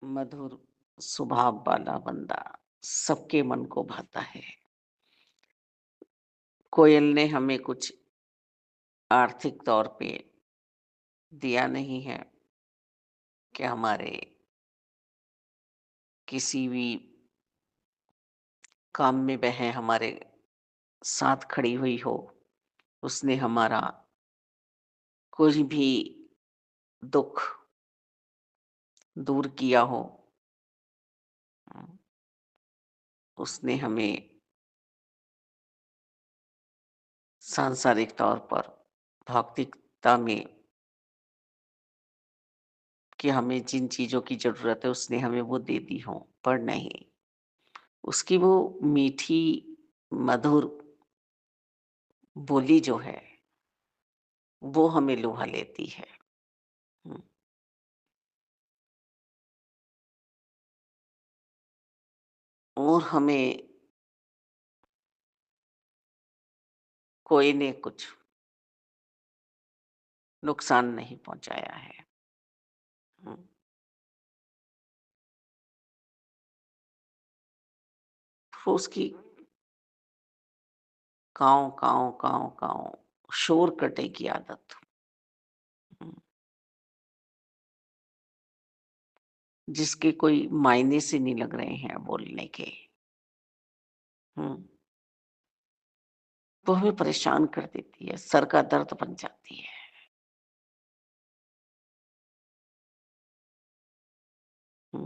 मधुर स्वभाव वाला बंदा सबके मन को भाता है। कोयल ने हमें कुछ आर्थिक तौर पे दिया नहीं है कि हमारे किसी भी काम में वह हमारे साथ खड़ी हुई हो। उसने हमारा कोई भी दुख दूर किया हो। उसने हमें सांसारिक तौर पर भौतिकता में कि हमें जिन चीज़ों की ज़रूरत है उसने हमें वो दे दी हो, पर नहीं, उसकी वो मीठी मधुर बोली जो है, वो हमें लुभा लेती है। हुँ, और हमें कोई ने कुछ नुकसान नहीं पहुँचाया है। हुँ, वो उसकी काँव, काँव, काँव, काँव शोर करने की आदत। हुँ, जिसके कोई मायने से नहीं लग रहे हैं बोलने के। हुँ, वो हमें परेशान कर देती है, सर का दर्द बन जाती है। हुँ,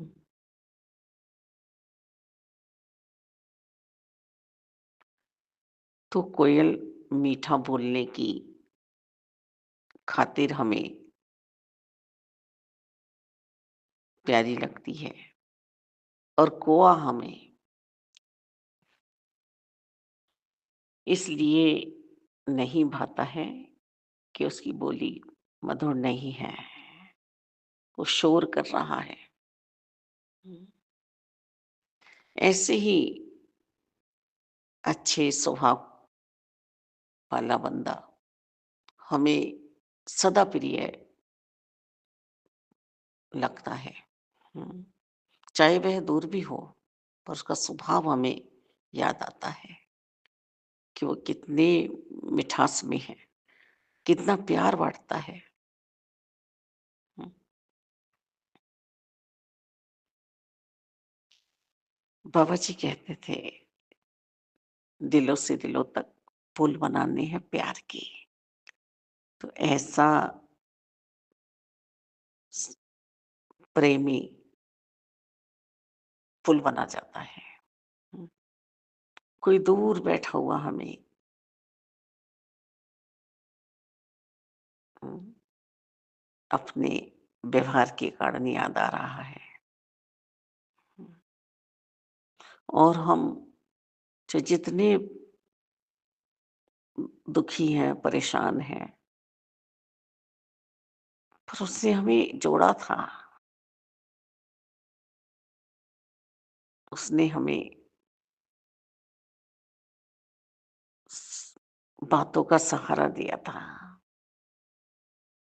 तो कोयल मीठा बोलने की खातिर हमें प्यारी लगती है और कोआ हमें इसलिए नहीं भाता है कि उसकी बोली मधुर नहीं है, वो शोर कर रहा है। हुँ। ऐसे ही अच्छे स्वभाव वाला बंदा हमें सदा प्रिय लगता है। हुँ। चाहे वह दूर भी हो, पर उसका स्वभाव हमें याद आता है कि वो कितने मिठास में है, कितना प्यार बाँटता है। हुँ। बाबा जी कहते थे, दिलों से दिलों तक पुल बनाने हैं प्यार के। तो ऐसा स प्रेमी पुल बना जाता है। हुँ। कोई दूर बैठा हुआ हमें हुँ, अपने व्यवहार के कारण याद आ रहा है। हुँ। और हम जो जितने दुखी हैं, परेशान हैं, पर उसने हमें जोड़ा था। उसने हमें स बातों का सहारा दिया था।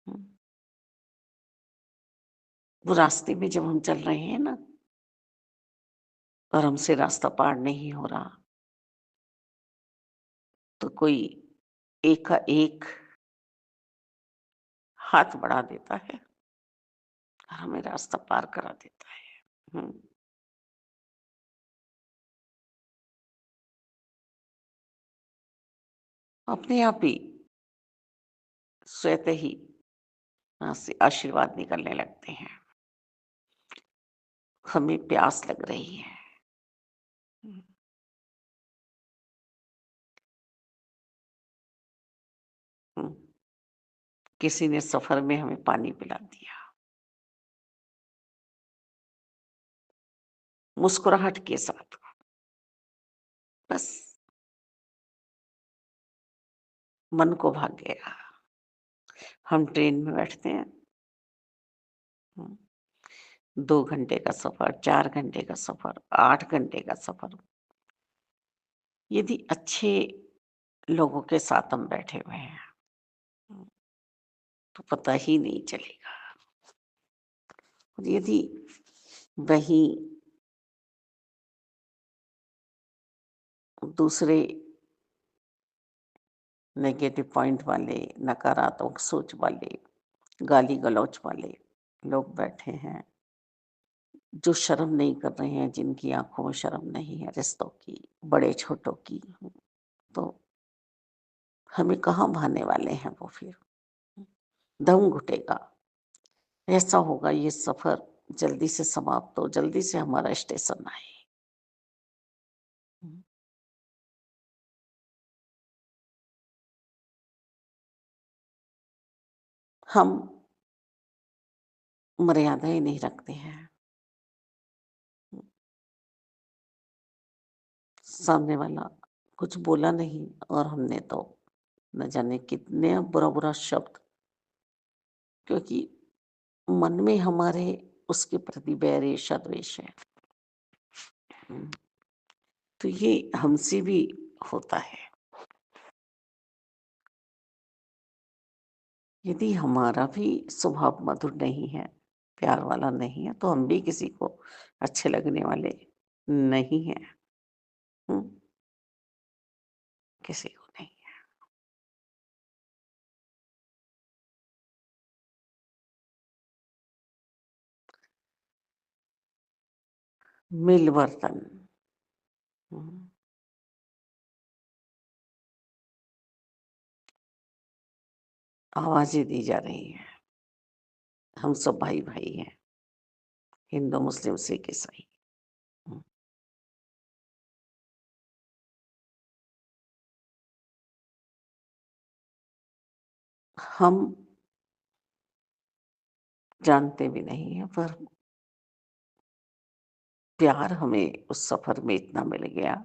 हुँ। वो रास्ते में जब हम चल रहे हैं ना और हमसे रास्ता पार नहीं हो रहा, तो कोई एकाएक हाथ बढ़ा देता है और हमें रास्ता पार करा देता है। हुँ, अपने आप ही स्वतः ही वहाँ से आशीर्वाद निकलने लगते हैं। हमें प्यास लग रही है। हुँ, हुँ, किसी ने सफ़र में हमें पानी पिला दिया, मुस्कुराहट के साथ। बस मन को भा गया। हम ट्रेन में बैठते हैं, हुँ, 2 घंटे का सफ़र, 4 घंटे का सफ़र, 8 घंटे का सफ़र। यदि अच्छे लोगों के साथ हम बैठे हुए हैं, हुँ, तो पता ही नहीं चलेगा। और यदि वहीं दूसरे नेगेटिव पॉइंट वाले, नकारात्मक सोच वाले, गाली-गलौच वाले लोग बैठे हैं, जो शर्म नहीं कर रहे हैं, जिनकी आँखों में शर्म नहीं है रिश्तों की, बड़े-छोटों की। तो हमें कहाँ भाने वाले हैं वो फिर? दम घुटेगा। ऐसा होगा ये सफ़र जल्दी से समाप्त हो, जल्दी से हमारा स्टेशन आए। हुँ। हम मर्यादाएँ नहीं रखते हैं। सामने वाला कुछ बोला नहीं और हमने तो न जाने कितने बुरा-बुरा शब्द, क्योंकि मन में हमारे उसके प्रति बैर ईर्ष्या द्वेष है। हुँ। तो ये हमसे भी होता है। यदि हमारा भी स्वभाव मधुर नहीं है, प्यार वाला नहीं है, तो हम भी किसी को अच्छे लगने वाले नहीं हैं। हुँ, किसी को नहीं। मिलवर्तन। हुँ, आवाज़ें दी जा रही हैं। हम सब भाई-भाई हैं, हिंदू, मुस्लिम, सिख, ईसाई। हुँ, हम जानते भी नहीं हैं, पर प्यार हमें उस सफ़र में इतना मिल गया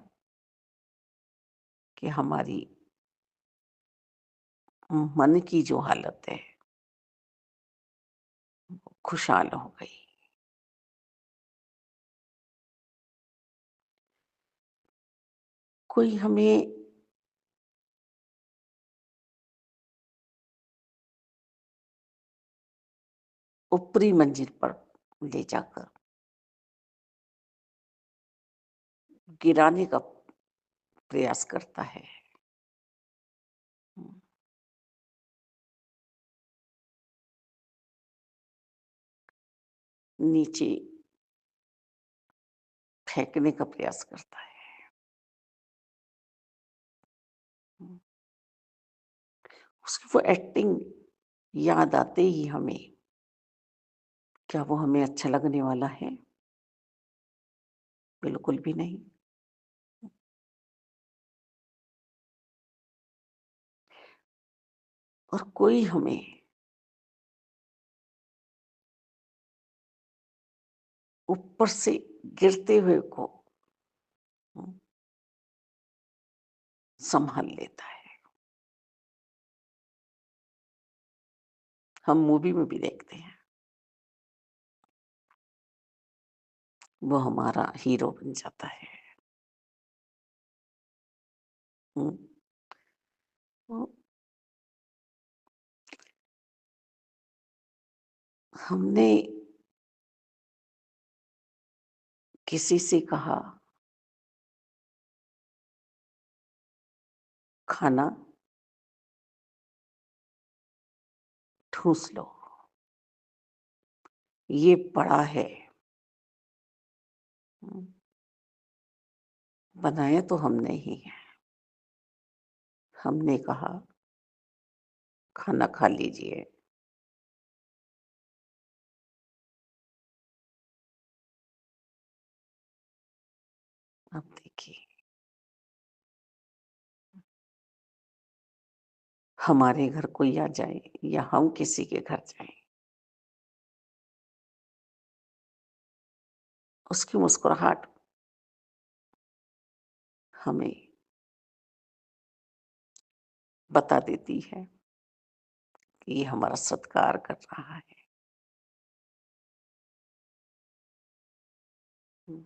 कि हमारी मन की जो हालत है, खुशहाल हो गई। कोई हमें ऊपरी मंजिल पर ले जाकर गिराने का प्रयास करता है। हुँ, नीचे फेंकने का प्रयास करता है। हुँ, उसकी वो एक्टिंग याद आते ही हमें, क्या वो हमें अच्छा लगने वाला है? बिल्कुल भी नहीं। और कोई हमें ऊपर से गिरते हुए को हुँ, सँभाल लेता है। हम मूवी में भी देखते हैं, वो हमारा हीरो बन जाता है। हुँ, तो हमने किसी से कहा, खाना ठूँस लो, ये पड़ा है। हुँ, बनाया तो हमने ही है। हमने कहा, खाना खा लीजिए। अब देखिए, हमारे घर कोई आ जाए या हम किसी के घर जाएँ, उसकी मुस्कुराहट हमें बता देती है कि ये हमारा सत्कार कर रहा है। हुँ,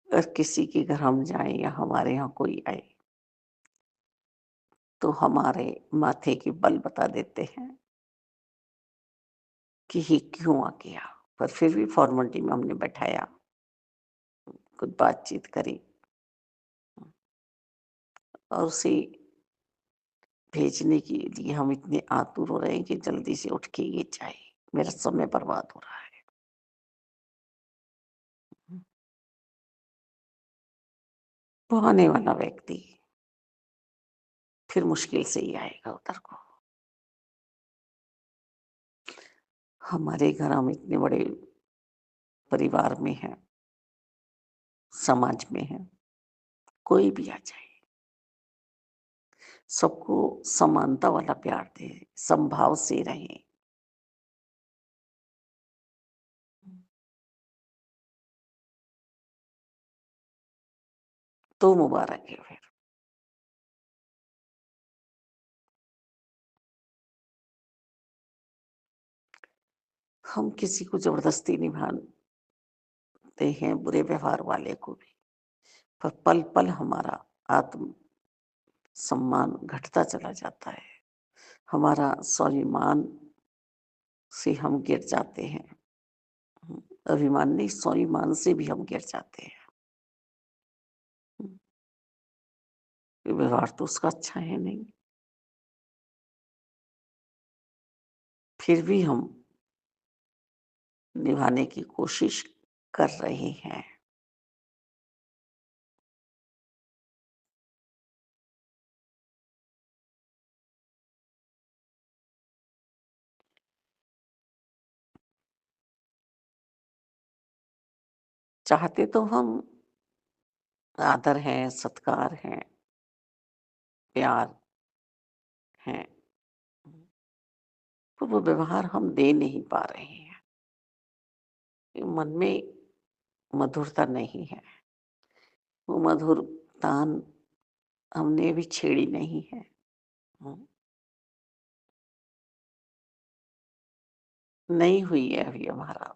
अगर किसी के घर हम जाएँ या हमारे यहाँ कोई आए, तो हमारे माथे की बल बता देते हैं कि ये क्यों आ गया। पर फिर भी फॉर्मेलिटी में हमने बैठाया, कुछ बातचीत करी और उसे भेजने के लिए हम इतने आतुर हो रहे हैं कि जल्दी से उठ के ये जाए, मेरा समय बर्बाद हो रहा है। वो आने वाला व्यक्ति फिर मुश्किल से ही आएगा उधर को। हमारे घर हम इतने बड़े परिवार में हैं, समाज में हैं, कोई भी आ जाए, सबको समानता वाला प्यार दें, समभाव से रहें। तो मुबारक है फिर। हम किसी को ज़बरदस्ती नहीं मानते हैं, बुरे व्यवहार वाले को भी, पर पल-पल हमारा आत्म सम्मान घटता चला जाता है। हमारा स्वाभिमान से हम गिर जाते हैं। अभिमान नहीं, स्वाभिमान से भी हम गिर जाते हैं। ये व्यवहार तो उसका अच्छा है नहीं, फिर भी हम निभाने की कोशिश कर रहे हैं। चाहते तो हम आदर है, सत्कार है, प्यार है, पर वो व्यवहार हम दे नहीं पा रहे हैं। मन में मधुरता नहीं है, वो मधुर तान हमने भी छेड़ी नहीं है। हुँ, नहीं हुई है अभी हमारा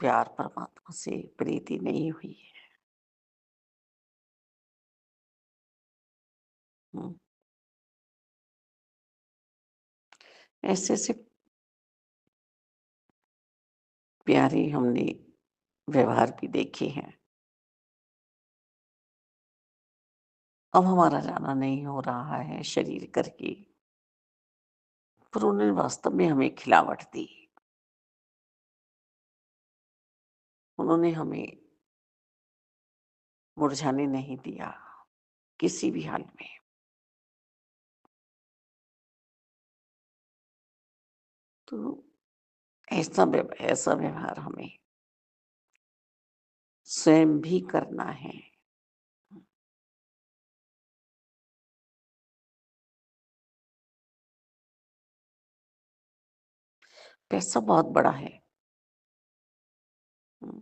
प्यार परमात्मा से प्रीति नहीं हुई है। हुँ, ऐसे-ऐसे प्यारे हमने व्यवहार भी देखे हैं। अब हमारा जाना नहीं हो रहा है शरीर करके, पर उन्होंने वास्तव में हमें खिलावट दी। उन्होंने हमें मुरझाने नहीं दिया, किसी भी हाल में। तो ऐसा व्यवहार हमें स्वयं भी करना है। पैसा बहुत बड़ा है, हुँ,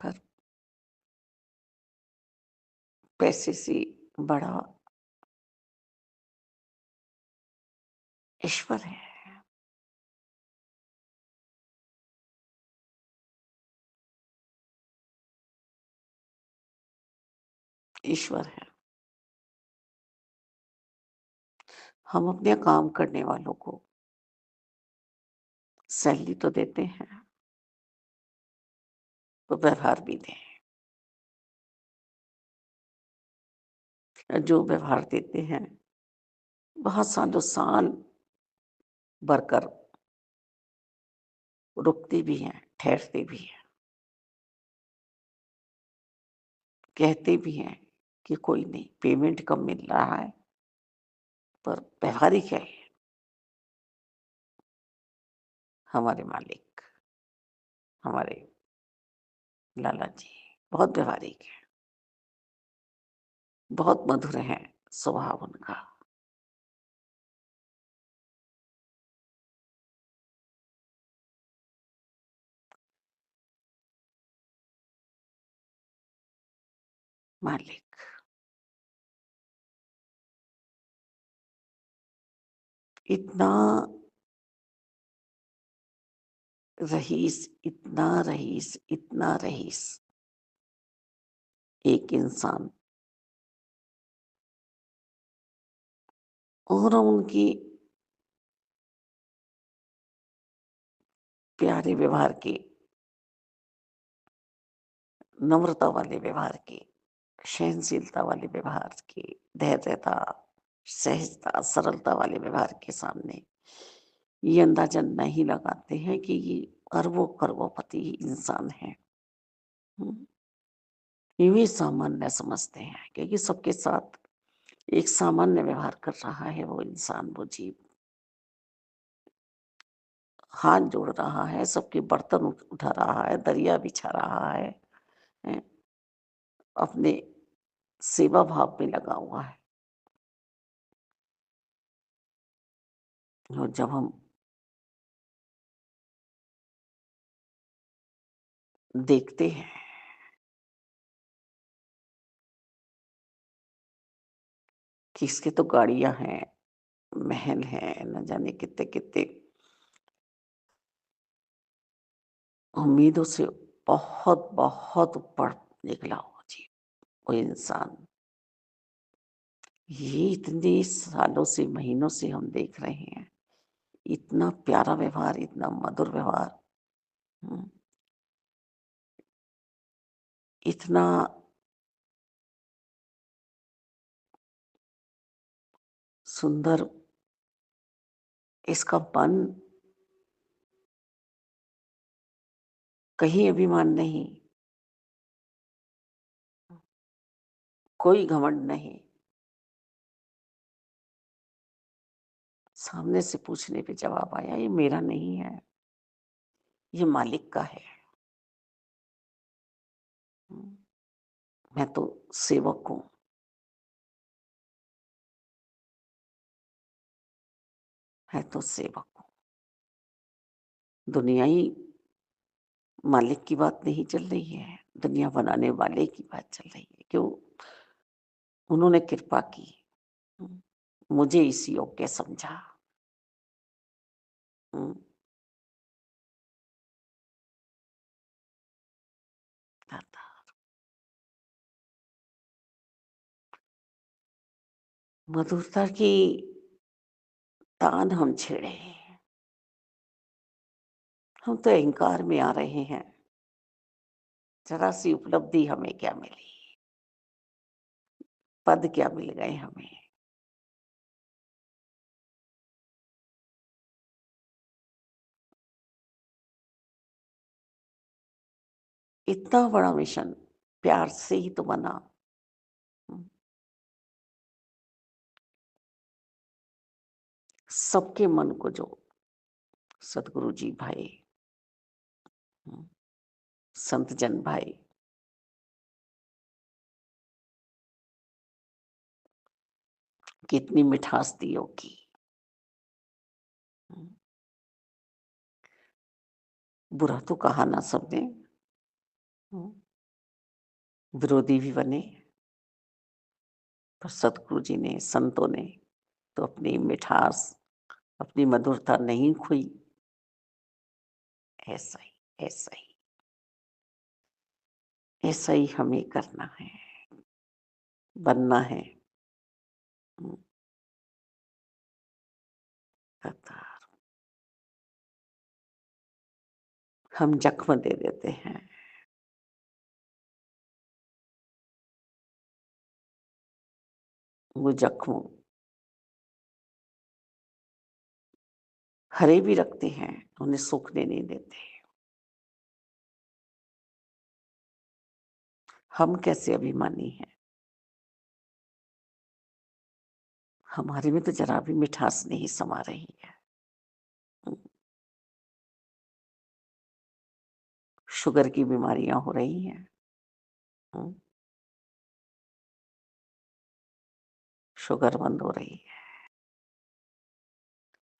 पर पैसे से बड़ा ईश्वर है, ईश्वर है। हम अपने काम करने वालों को सैलरी तो देते हैं, तो व्यवहार भी दें। जो व्यवहार देते हैं, बहुत सालों-साल वर्कर रुकते भी हैं, ठहरते भी हैं, कहते भी हैं कि कोई नहीं, पेमेंट कम मिल रहा है, पर व्यावहारिक है हमारे मालिक, हमारे लाला जी, बहुत व्यावहारिक है, बहुत मधुर है स्वभाव उनका। मालिक, इतना रईस, इतना रईस, इतना रईस एक इंसान और उनकी प्यारे व्यवहार की, नम्रता वाले व्यवहार की, सहनशीलता वाले व्यवहार की, धैर्यता, सहजता, सरलता वाले व्यवहार के सामने ये अंदाजा नहीं लगाते हैं कि ये अरबों करोड़पति इंसान है। हम्म, यूं ही सामान्य समझते हैं क्योंकि सबके साथ एक सामान्य व्यवहार कर रहा है वो इंसान, वो जीव हाथ जोड़ रहा है, सबके बर्तन उठा रहा है, दरिया बिछा रहा है, हैं, अपने सेवा भाव में लगा हुआ है। और जब हम देखते हैं कि इसके तो गाड़ियां हैं, महल हैं, न जाने कितने कितने, उम्मीदों से बहुत बहुत ऊपर निकला वो जी, वो इंसान। ये इतने सालों से, महीनों से हम देख रहे हैं, इतना प्यारा व्यवहार, इतना मधुर व्यवहार, हम्म, इतना सुंदर इसका मन, कहीं अभिमान नहीं, कोई घमंड नहीं, सामने से पूछने पे जवाब आया ये मेरा नहीं है, ये मालिक का है। हम्म, मैं तो सेवक हूँ, मैं तो सेवक हूँ। दुनियाई मालिक की बात नहीं चल रही है, दुनिया बनाने वाले की बात चल रही है। क्यों? उन्होंने कृपा की, हम्म, मुझे इस योग्य समझा। हम्म, दाता, मधुरता की तान हम छेड़े हैं। हम तो अहंकार में आ रहे हैं, जरा सी उपलब्धि हमें क्या मिली, पद क्या मिल गए हमें। इतना बड़ा मिशन प्यार से ही तो बना। हम्म, सबके मन को जो सदगुरु जी भाई, हम्म, संत जन भाई, कितनी मिठास दी होगी। हम्म, बुरा तो कहा ना सबने, हम्म, विरोधी भी बने, पर सतगुरु जी ने, संतों ने तो अपनी मिठास, अपनी मधुरता नहीं खोई। ऐसा ही, ऐसा ही, ऐसा ही हमें करना है, बनना है। हम्म, करतार। हम जख्म दे देते हैं, वो जख्म हरे भी रखते हैं, उन्हें सूखने नहीं देते। हम कैसे अभिमानी हैं, हमारे में तो जरा भी मिठास नहीं समा रही है। हम्म, शुगर की बीमारियां हो रही हैं। हम्म, शुगर बंद हो रही है।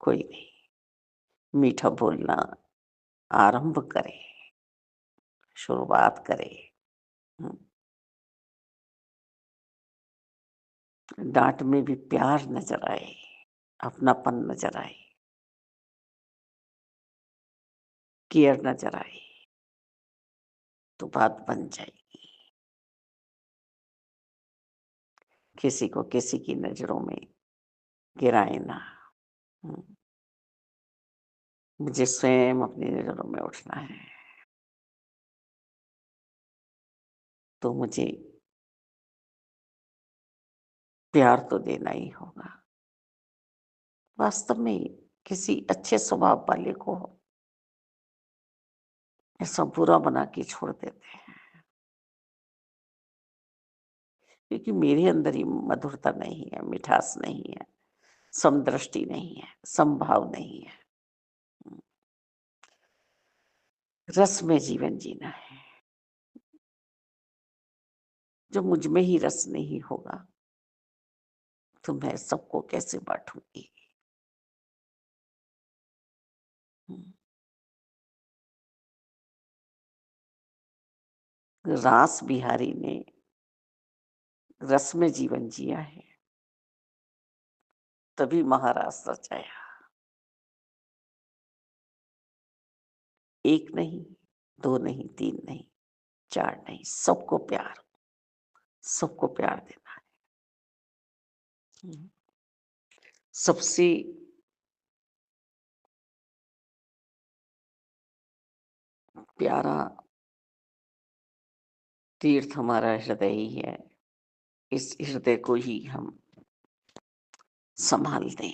कोई नहीं, मीठा बोलना आरंभ करे, शुरुआत करे। हम्म, डांट में भी प्यार नजर आए, अपनापन नजर आए, केयर नजर आए, तो बात बन जाएगी। किसी को किसी की नजरों में गिराए ना। हम्म, मुझे स्वयं अपनी नज़रों में उठना है, तो मुझे प्यार तो देना ही होगा। वास्तव में किसी अच्छे स्वभाव वाले को ऐसा बुरा बना के छोड़ देते हैं, क्योंकि मेरे अंदर ही मधुरता नहीं है, मिठास नहीं है, समदृष्टि नहीं है, समभाव नहीं है। रस में जीवन जीना है। जो मुझ में ही रस नहीं होगा, तो मैं सबको कैसे बाँटूँगी? हुँ। रास बिहारी ने रस में जीवन जिया है, तभी महारास रचाया। एक नहीं, 2 नहीं, 3 नहीं, 4 नहीं, सबको प्यार देना है। हुँ। सबसे प्यारा तीर्थ हमारा हृदय ही है। इस हृदय को ही हम सँभाल दें।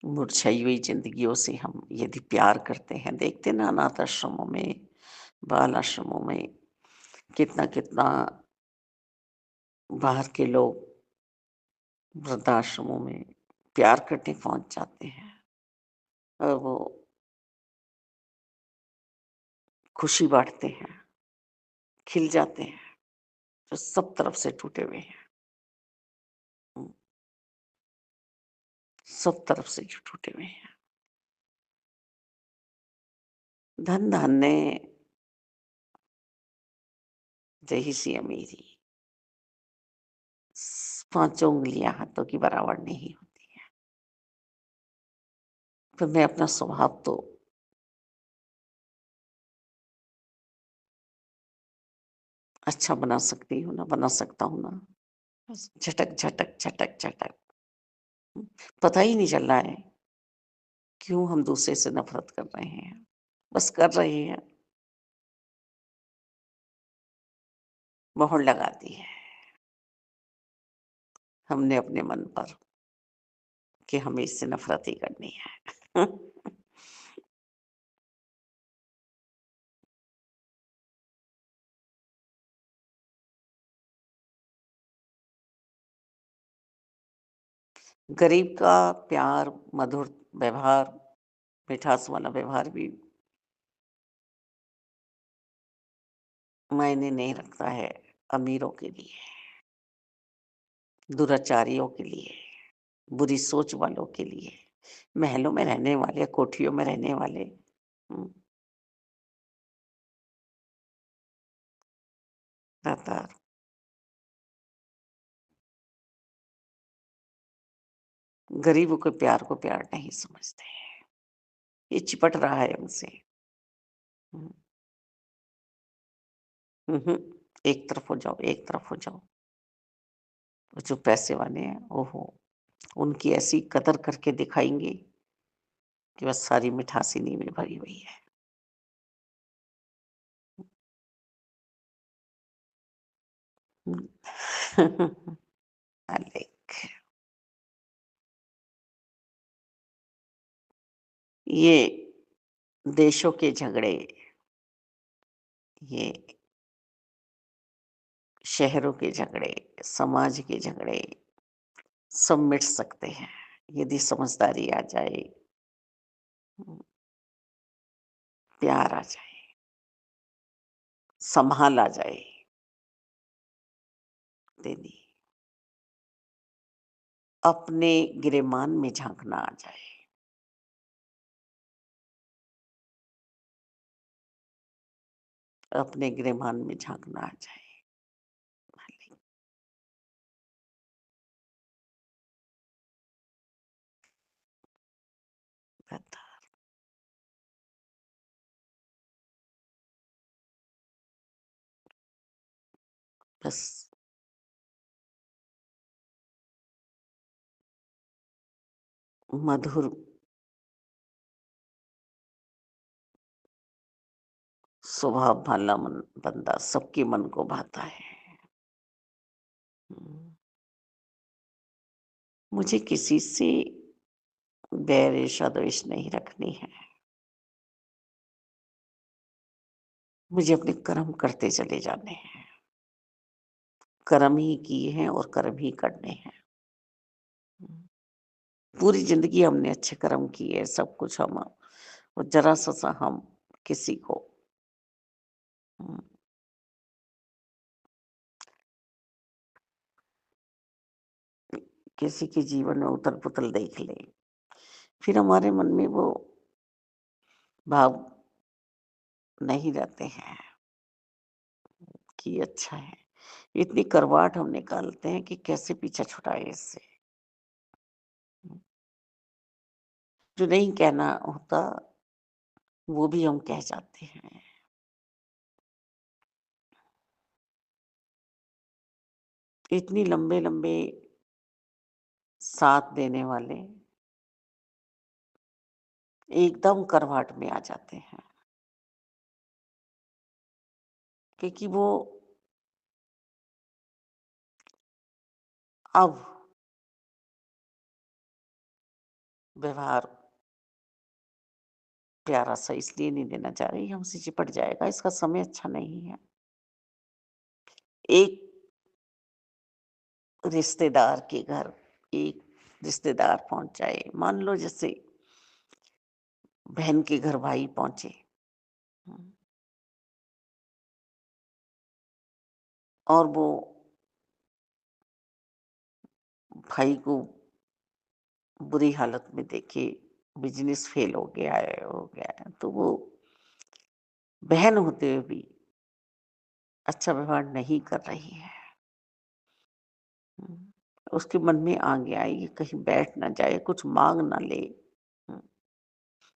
मुरझाई हुई ज़िंदगियों से हम यदि प्यार करते हैं, देखते ना अनाथ आश्रमों में, बाल आश्रमों में कितना-कितना बाहर के लोग वृद्धाश्रमों में प्यार करने पहुँच जाते हैं और वो खुशी बाँटते हैं, खिल जाते हैं, जो सब तरफ से टूटे हुए हैं। हुँ, सब तरफ से जो टूटे हुए हैं। धन-धान्य रईसी अमीरी, पाँचों उँगलियाँ हाथों की बराबर नहीं होती हैं। तो मैं अपना स्वभाव तो अच्छा बना सकती हूँ ना, बना सकता हूँ ना। बस झटक, झटक, झटक, झटक। हुँ, पता ही नहीं चल रहा है, क्यों हम दूसरे से नफ़रत कर रहे हैं। बस कर रहे हैं, मोहर लगा दी है हमने अपने मन पर कि हमें इससे नफ़रत ही करनी है। गरीब का प्यार, मधुर व्यवहार, मिठास वाला व्यवहार भी मायने नहीं रखता है अमीरों के लिए, दुराचारियों के लिए, बुरी सोच वालों के लिए, महलों में रहने वाले, कोठियों में रहने वाले। हुँ, लगातार गरीबों के प्यार को प्यार नहीं समझते हैं। ये चिपट रहा है हमसे। हुँ, हुँ, हुँ। एक तरफ हो जाओ, एक तरफ हो जाओ। और जो पैसे वाले हैं, ओहो! उनकी ऐसी कदर करके दिखाएँगे कि बस सारी मिठास इन्हीं में भरी हुई है। हुँ। लाइक ये देशों के झगड़े, ये शहरों के झगड़े, समाज के झगड़े सब मिट सकते हैं, यदि समझदारी आ जाए, हुँ, प्यार आ जाए, सँभाल आ जाए, देनी। अपने गिरेबान में झाँकना आ जाए। अपने गिरेबान में झाँकना आ जाए। बता बस मधुर स्वभाव वाला बंदा सबके मन को भाता है। हम्म, मुझे किसी से बैर ईर्ष्या द्वेष नहीं रखनी है। मुझे अपने कर्म करते चले जाने हैं। कर्म ही किए हैं और कर्म ही करने हैं। हम्म, पूरी जिंदगी हमने अच्छे कर्म किए, सब कुछ हम, और जरा सा हम किसी को हम्म, किसी के जीवन में उथल पुथल देख ले, फिर हमारे मन में वो भाव नहीं रहते हैं कि अच्छा है। इतनी करवाट हम निकालते हैं कि कैसे पीछा छुड़ाए इससे। जो नहीं कहना होता वो भी हम कह जाते हैं। इतनी लंबे लंबे साथ देने वाले एकदम करवाट में आ जाते हैं, क्योंकि वो अब व्यवहार प्यारा सा इसलिए नहीं देना चाह रही, हमसे चिपट जाएगा, इसका समय अच्छा नहीं है। एक रिश्तेदार के घर एक रिश्तेदार पहुंच जाए, मान लो जैसे बहन के घर भाई पहुंचे, हम्म, और वो भाई को बुरी हालत में देखे, बिजनेस फेल हो गया है, तो वो बहन होते हुए भी अच्छा व्यवहार नहीं कर रही है। हम्म, उसके मन में आ गया ये कहीं बैठ ना जाए, कुछ मांग ना ले, हम्म,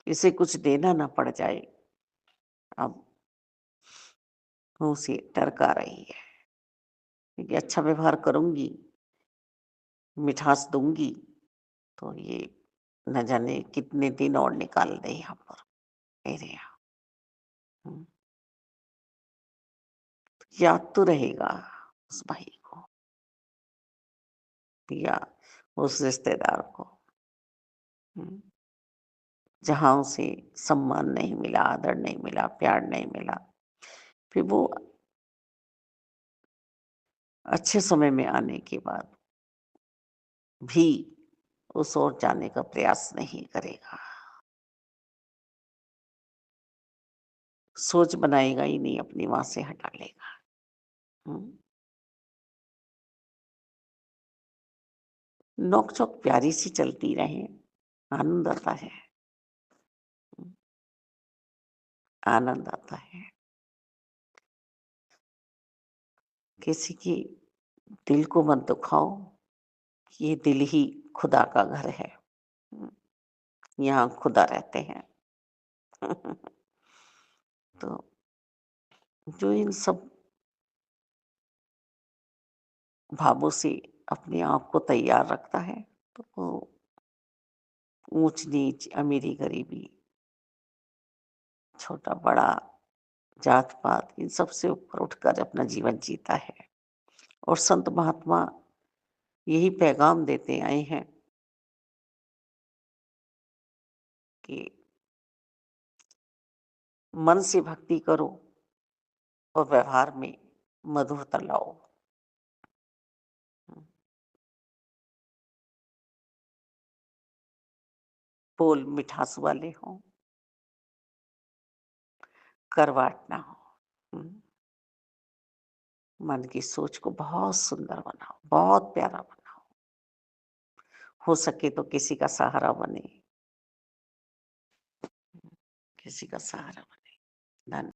इसे कुछ देना ना पड़ जाए। अब वो उसे टरका रही है कि अच्छा व्यवहार करूंगी, मिठास दूंगी, तो ये न जाने कितने दिन और निकाल दे यहाँ पर मेरे यहाँ। हम्म, याद तो रहेगा उस भाई को या उस रिश्तेदार को, हम्म, जहाँ उसे सम्मान नहीं मिला, आदर नहीं मिला, प्यार नहीं मिला। फिर वो अच्छे समय में आने के बाद भी उस ओर जाने का प्रयास नहीं करेगा, सोच बनाएगा ही नहीं, अपनी वहां से हटा लेगा। हम्म, नोक चोक प्यारी सी चलती रहे, आनंद आता है। हम्म, आनंद आता है। किसी की दिल को मत दुखाओ, ये दिल ही खुदा का घर है। हम्म, यहाँ खुदा रहते हैं। तो जो इन सब भावों से अपने आप को तैयार रखता है, तो वो ऊंच नीच, अमीरी गरीबी, छोटा बड़ा, जात पात, इन सब से ऊपर उठकर अपना जीवन जीता है। और संत महात्मा यही पैगाम देते आए हैं कि मन से भक्ति करो और व्यवहार में मधुरता लाओ। बोल मिठास वाले हों, करवाट ना हो। हम्म, मन की सोच को बहुत सुंदर बनाओ, बहुत प्यारा बनाओ। हो सके तो किसी का सहारा बने, किसी का सहारा बने। धन्यवाद।